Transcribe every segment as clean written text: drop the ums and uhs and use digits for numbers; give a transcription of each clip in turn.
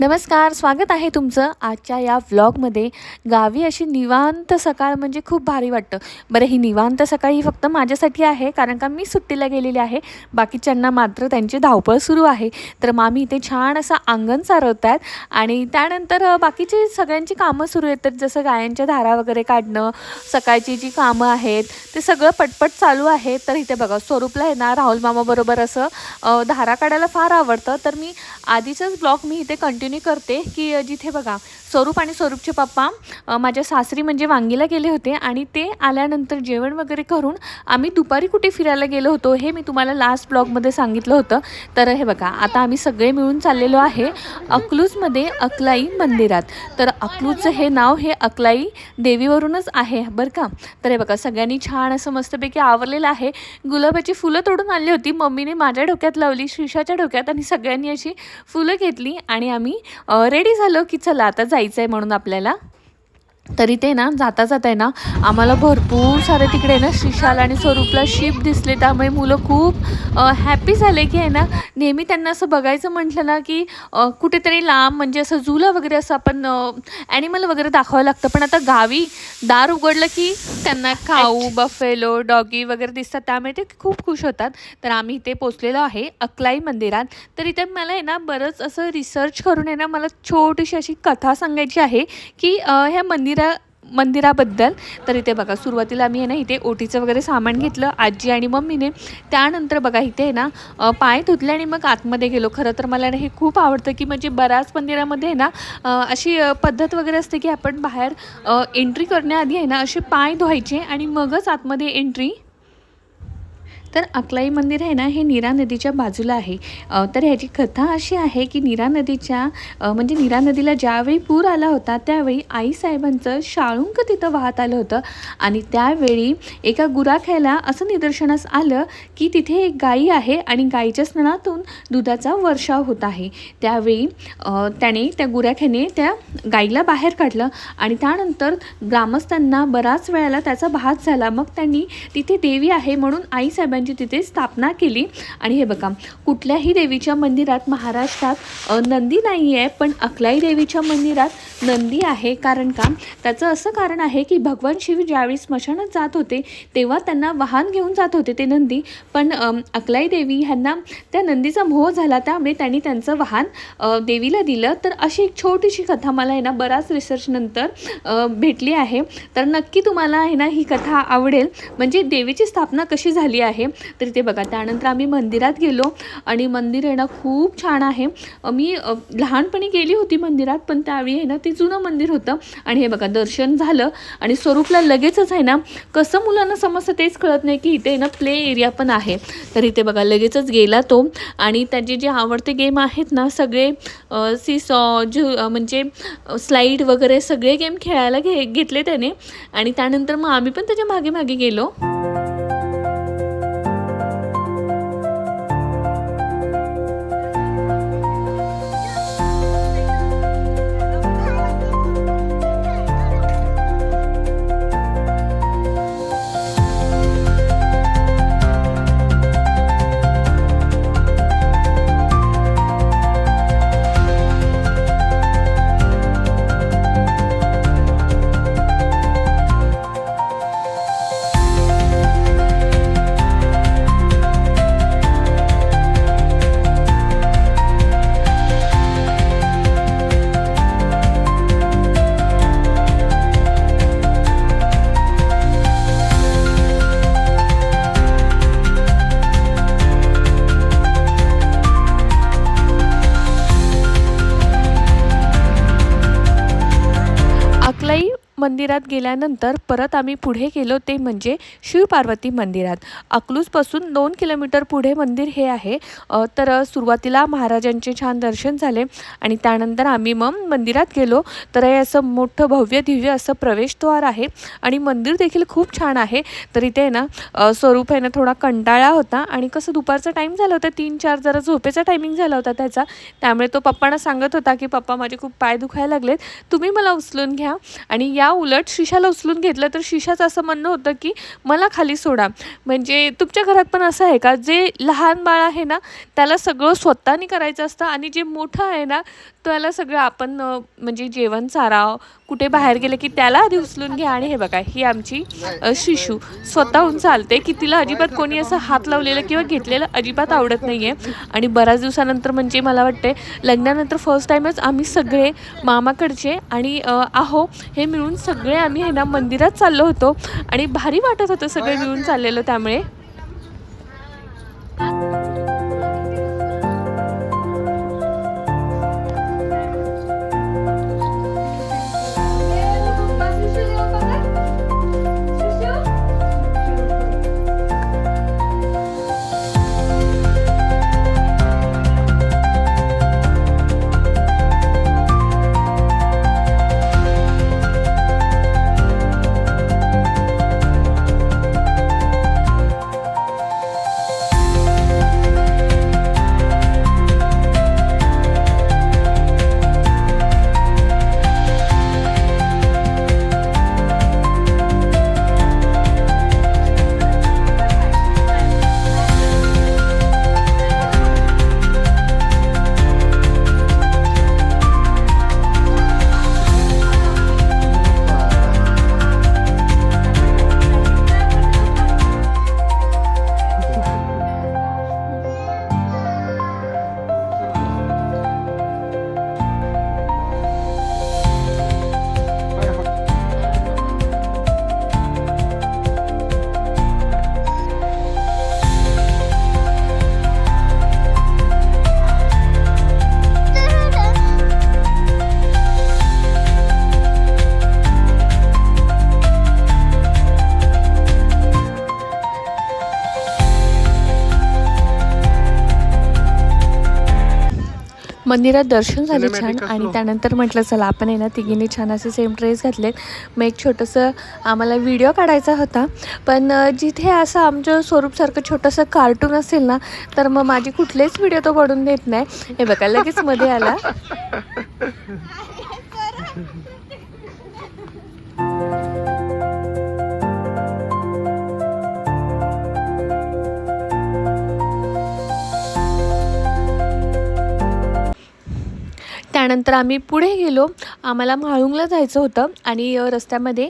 नमस्कार, स्वागत आहे तुमचं आजच्या या व्लॉगमध्ये. गावी अशी निवांत सकाळ म्हणजे खूप भारी वाटतं. बरं, ही निवांत सकाळ ही फक्त माझ्यासाठी आहे, कारण का मी सुट्टीला गेलेली आहे. बाकीच्यांना मात्र त्यांची धावपळ सुरू आहे. तर मामी इथे छान असं अंगण सारवत आहेत आणि त्यानंतर बाकीची सगळ्यांची कामं सुरू आहेत. तर जसं गायांच्या धारा वगैरे काढणं, सकाळची जी कामं आहेत ते सगळं पटपट चालू आहे. तर इथे बघा, स्वरूपला आहे ना राहुल मामाबरोबर असं धारा काढायला फार आवडतं. तर मी आधीचंच ब्लॉग मी इथे कंटिन्यू करते की जिथे बघा स्वरूप आणि स्वरूपचे पप्पा माझ्या सासरी म्हणजे वांगीला गेले होते आणि ते आल्यानंतर जेवण वगैरे करून आम्ही दुपारी कुठे फिरायला गेलो होतो हे मी तुम्हाला लास्ट ब्लॉगमध्ये सांगितलं होतं. तर हे बघा, आता आम्ही सगळे मिळून चाललेलो आहे अकलूजमध्ये अकलाई मंदिरात. तर अकलूजचं हे नाव हे अकलाई देवीवरूनच आहे बरं का. तर हे बघा, सगळ्यांनी छान असं मस्तपैकी आवरलेलं आहे. गुलाबाची फुलं तोडून आणली होती मम्मीने, माझ्या डोक्यात लावली, श्रीषाच्या डोक्यात, आणि सगळ्यांनी अशी फुलं घेतली आणि आम्ही रेडी झालो की चला आता जायचं आहे म्हणून आपल्याला. तरी ते ना जाता जाता आहे ना आम्हाला भरपूर सारे तिकडे ना श्रीशाला आणि स्वरूपला शिप दिसले. त्यामुळे मुलं खूप हॅपी झाले की आहे ना, नेहमी त्यांना असं बघायचं म्हटलं ना की कुठेतरी लांब म्हणजे असं झुला वगैरे असं आपण ॲनिमल वगैरे दाखवावं लागतं. पण आता गावी दार उघडलं की त्यांना काऊ, बफेलो, डॉगी वगैरे दिसतात, त्यामुळे ते खूप खुश होतात. तर आम्ही इथे पोचलेलो आहे अकलाई मंदिरात. तर इथे मला आहे ना बरंच असं रिसर्च करून आहे ना मला छोटीशी अशी कथा सांगायची आहे की ह्या मंदिराबद्दल. तर इथे बघा, सुरुवातीला आम्ही आहे ना इथे ओटीचं वगैरे सामान घेतलं आजी आणि मम्मीने. त्यानंतर बघा इथे आहे ना पाय धुतले आणि मग आतमध्ये गेलो. खरं तर मला ना हे खूप आवडतं की म्हणजे बऱ्याच मंदिरामध्ये आहे ना अशी पद्धत वगैरे असते की आपण बाहेर एंट्री करण्याआधी आहे ना असे पाय धुवायचे आणि मगच आतमध्ये एंट्री. तर अकलाई मंदिर आहे ना हे नीरा नदीच्या बाजूला आहे. तर ह्याची कथा अशी आहे की नीरा नदीच्या म्हणजे नीरा नदीला ज्यावेळी पूर आला होता त्यावेळी आईसाहेबांचं शाळुंक तिथं वाहत आलं होतं आणि त्यावेळी एका गुराख्याला असं निदर्शनास आलं की तिथे एक गाई आहे आणि गाईच्या स्नानातून दुधाचा वर्षाव होत आहे. त्यावेळी त्याने त्या गुराख्याने त्या गाईला बाहेर काढलं आणि त्यानंतर ग्रामस्थांना बराच वेळेला त्याचा भास झाला. मग त्यांनी तिथे देवी आहे म्हणून आईसाहेबांची तिथे स्थापना केली. आणि हे बघा, कुठल्याही देवीच्या मंदिरात महाराष्ट्रात नंदी नाही आहे, पण अकलाई देवीच्या मंदिरात नंदी आहे. कारण का, त्याचं असं कारण आहे की भगवान शिव ज्यावेळी स्मशानात जात होते तेव्हा त्यांना वाहन घेऊन जात होते ते नंदी, पण अकलाई देवी ह्यांना त्या नंदीचा मोह झाला, त्यामुळे त्यांनी त्यांचं वाहन देवीला दिलं. तर अशी एक छोटीशी कथा मला आहे ना बराच रिसर्च नंतर भेटली आहे. तर नक्की तुम्हाला आहे ना ही कथा आवडेल, म्हणजे देवीची स्थापना कशी झाली आहे. तर इथे बघा, त्यानंतर आम्ही मंदिरात गेलो आणि मंदिर आहे ना खूप छान आहे. मी लहानपणी गेली होती मंदिरात, पण त्यावेळी आहे ना ते जुनं मंदिर होतं. आणि हे बघा, दर्शन झालं आणि स्वरूपला लगेचच आहे ना कसं मुलांना समजतं तेच कळत नाही की इथे ना प्ले एरिया पण आहे. तर इथे बघा लगेचच गेला तो आणि त्याचे जे आवडते गेम आहेत ना सगळे सीसॉ म्हणजे स्लाईड वगैरे सगळे गेम खेळायला घेतले त्याने. आणि त्यानंतर मग आम्ही पण त्याच्या मागे मागे गेलो. अकलाई मंदिरात गेल्यानंतर परत आम्ही पुढे गेलो, ते म्हणजे शिवपार्वती मंदिरात. अकलूजपासून 2 किलोमीटर पुढे मंदिर हे आहे. तर सुरुवातीला महाराजांचे छान दर्शन झाले आणि त्यानंतर आम्ही मग मंदिरात गेलो. तर हे असं मोठं भव्य दिव्य असं प्रवेशद्वार आहे आणि मंदिर देखील खूप छान आहे. तर इथे ना स्वरूप आहे ना थोडा कंटाळा होता आणि कसं दुपारचा टाईम झाला होता, 3-4 जरा झोपेचा टायमिंग झाला होता त्याचा, त्यामुळे तो पप्पांना सांगत होता की पप्पा माझे खूप पाय दुखायला लागलेत, तुम्ही मला उचलून घ्या आणि या उलट शिशाला उचलून घेतलं तर शिशाचं असं म्हणणं होतं की मला खाली सोडा. म्हणजे तुमच्या घरात पण असं आहे का, जे लहान बाळ आहे ना त्याला सगळं स्वतःनी करायचं असतं आणि जे मोठं आहे ना त्याला सगळं आपण म्हणजे जेवण चाराव, कुठे बाहेर गेले की त्याला आधी उचलून घ्या. आणि हे बघा, ही आमची शिशू स्वतःहून चालते की तिला अजिबात कोणी असं हात लावलेलं किंवा घेतलेलं अजिबात आवडत नाही आहे. आणि बऱ्याच दिवसानंतर म्हणजे मला वाटते लग्नानंतर फर्स्ट टाईमच आम्ही सगळे मामाकडचे आणि हे मिळून सगळे आम्ही आहे ना मंदिरात चाललो होतो आणि भारी वाटत होतं सगळे मिळून चाललेलो त्यामुळे. मंदिरात दर्शन झाले छान आणि त्यानंतर म्हटलं चला आपण आहे ना तिघींनी छान असे सेम ड्रेस घातलेत. मग एक छोटंसं आम्हाला व्हिडिओ काढायचा होता, पण जिथे असं आमच्या स्वरूपसारखं छोटंसं कार्टून असेल ना तर मग माझी कुठलेच व्हिडिओ तो बनवून देत नाही. हे बघा लगेच मध्ये आला. त्यानंतर आम्ही पुढे गेलो. आम्हाला म्हाळुंगला जायचं होतं आणि रस्त्यामध्ये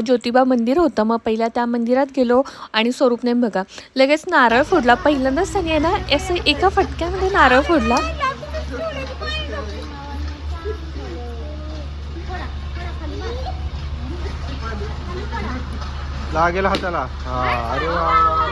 ज्योतिबा मंदिर होतं. मग पहिला त्या मंदिरात गेलो आणि स्वरूपने बघा लगेच नारळ फोडला. पहिल्यांदाच त्याने आहे ना असं एका फटक्यामध्ये नारळ फोडला. लागेल हाताला. अरे वा.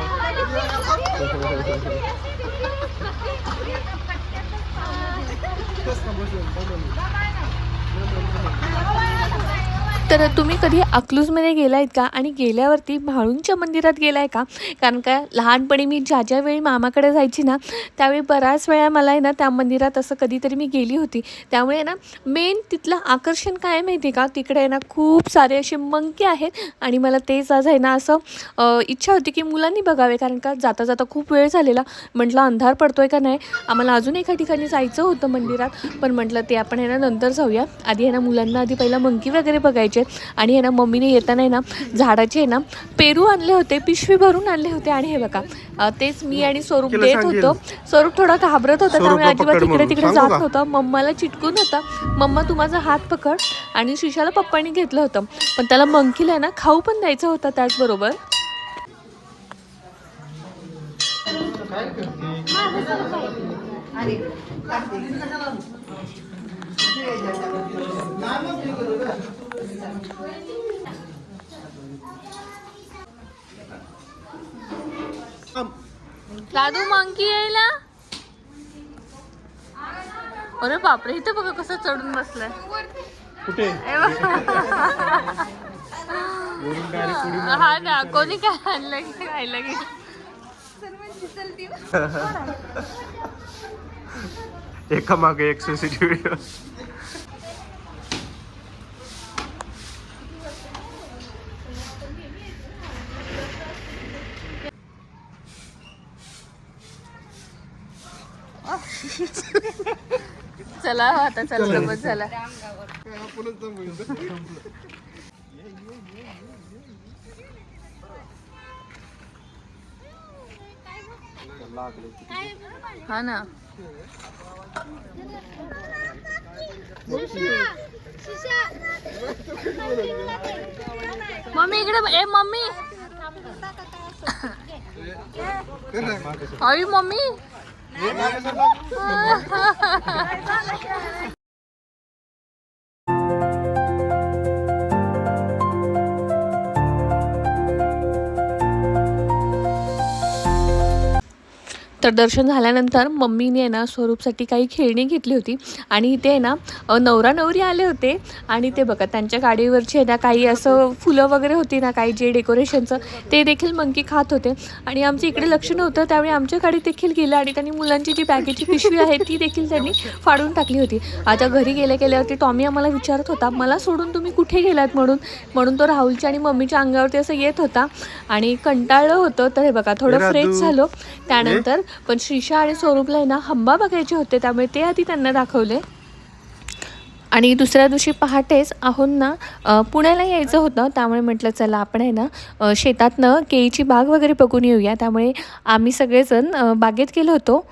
तर तुम्ही कधी अकलूजमध्ये गेला आहेत का आणि गेल्यावरती म्हाळुंगच्या मंदिरात गेला आहे का? कारण का लहानपणी मी ज्या वेळी मामाकडे जायची ना त्यावेळी बऱ्याच वेळा मला आहे ना त्या मंदिरात असं कधीतरी मी गेली होती. त्यामुळे ना मेन तिथलं आकर्षण काय माहिती आहे का, तिकडे आहे ना खूप सारे असे मंकी आहेत आणि मला तेच आज आहे ना असं इच्छा होती की मुलांनी बघावे. कारण का जाता जाता खूप वेळ झालेला, म्हटलं अंधार पडतोय का नाही. आम्हाला अजून एका ठिकाणी जायचं होतं मंदिरात, पण म्हटलं ते आपण आहे ना नंतर जाऊया. आधी आहे ना मुलांना आधी पहिला मंकी वगैरे बघायचे. आणि हे ना मम्मीने येताना आहे ना झाडाचे आहे ना पेरू आणले होते, पिशवी भरून आणले होते. आणि हे बघा तेच मी आणि स्वरूप देत होतो. स्वरूप थोडा घाबरत होता त्यामुळे अजिबात इकडे तिकडे जात नव्हता. मम्माला चिटकून होता, मम्मा तू माझा हात पकड. आणि शिशाला पप्पांनी घेतलं होतं, पण त्याला मंकीला आहे ना खाऊ पण द्यायचं होतं त्याचबरोबर. दादू मंकी यायला. अरे बापरे, इथं बघा कसं चढून बसलाय. कुठे हा ना, कोणी काय आणलं की खायला गेलं. एका मागे एक सीसीटीव्ही. चला आता चला, बस झाला. हा ना. मम्मी इकडे. ए मम्मी. आई मम्मी. तर दर्शन झाल्यानंतर मम्मीने आहे ना स्वरूपसाठी काही खेळणी घेतली होती आणि इथे आहे ना नवरा नवरी आले होते आणि ते बघा त्यांच्या गाडीवरची आहे ना काही असं फुलं वगैरे होती ना काही जे डेकोरेशनचं ते देखील मंकी खात होते आणि आमचं इकडे लक्ष नव्हतं त्यावेळी आमच्या गाडीत देखील गेलं आणि त्यांनी मुलांची जी बॅगेची पिशवी आहे ती देखील त्यांनी फाडून टाकली होती. आता घरी गेल्यावरती टॉमी आम्हाला विचारत होता मला सोडून तुम्ही कुठे गेलात म्हणून तो राहुलच्या आणि मम्मीच्या अंगावरती असं येत होता आणि कंटाळलं होतं. तर हे बघा थोडं फ्रेश झालो त्यानंतर पण श्रीशा आणि स्वरूपला ना हंबा बघायचे होते त्यामुळे ते आधी त्यांना दाखवले आणि दुसऱ्या दिवशी पहाटेच आहोन ना पुण्याला यायचं होतं त्यामुळे म्हटलं चला आपण आहे ना शेतातनं केळीची बाग वगैरे बघून येऊया. त्यामुळे आम्ही सगळेजण बागेत गेलो होतो.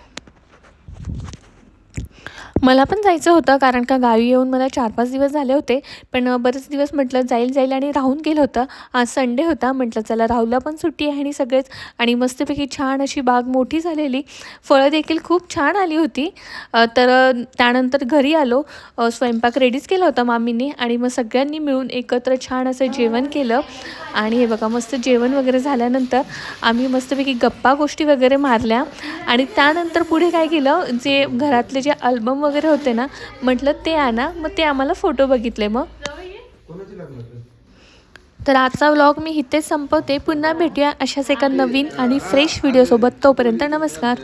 मला पण जायचं होतं कारण का गावी येऊन मला 4-5 दिवस झाले होते पण बरेच दिवस म्हटलं जाईल आणि राहून गेलं होतं. आज संडे होता म्हटलं चला राहुलला पण सुट्टी आहे आणि सगळेच आणि मस्तपैकी छान अशी बाग मोठी झालेली फळं देखील खूप छान आली होती. तर त्यानंतर घरी आलो स्वयंपाक रेडीच केला होता मामीने आणि मग सगळ्यांनी मिळून एकत्र छान असं जेवण केलं आणि हे बघा मस्त जेवण वगैरे झाल्यानंतर आम्ही मस्तपैकी गप्पा गोष्टी वगैरे मारल्या आणि त्यानंतर पुढे काय केलं जे घरातले जे अल्बम वगैरे होते ना म्हटलं ते आणा मग ते आम्हाला फोटो बघितले. मग तर आजचा व्लॉग मी इथेच संपवते. पुन्हा भेटूया अशाच एका नवीन आणि फ्रेश व्हिडिओसोबत. तोपर्यंत नमस्कार.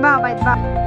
Bye bye bye.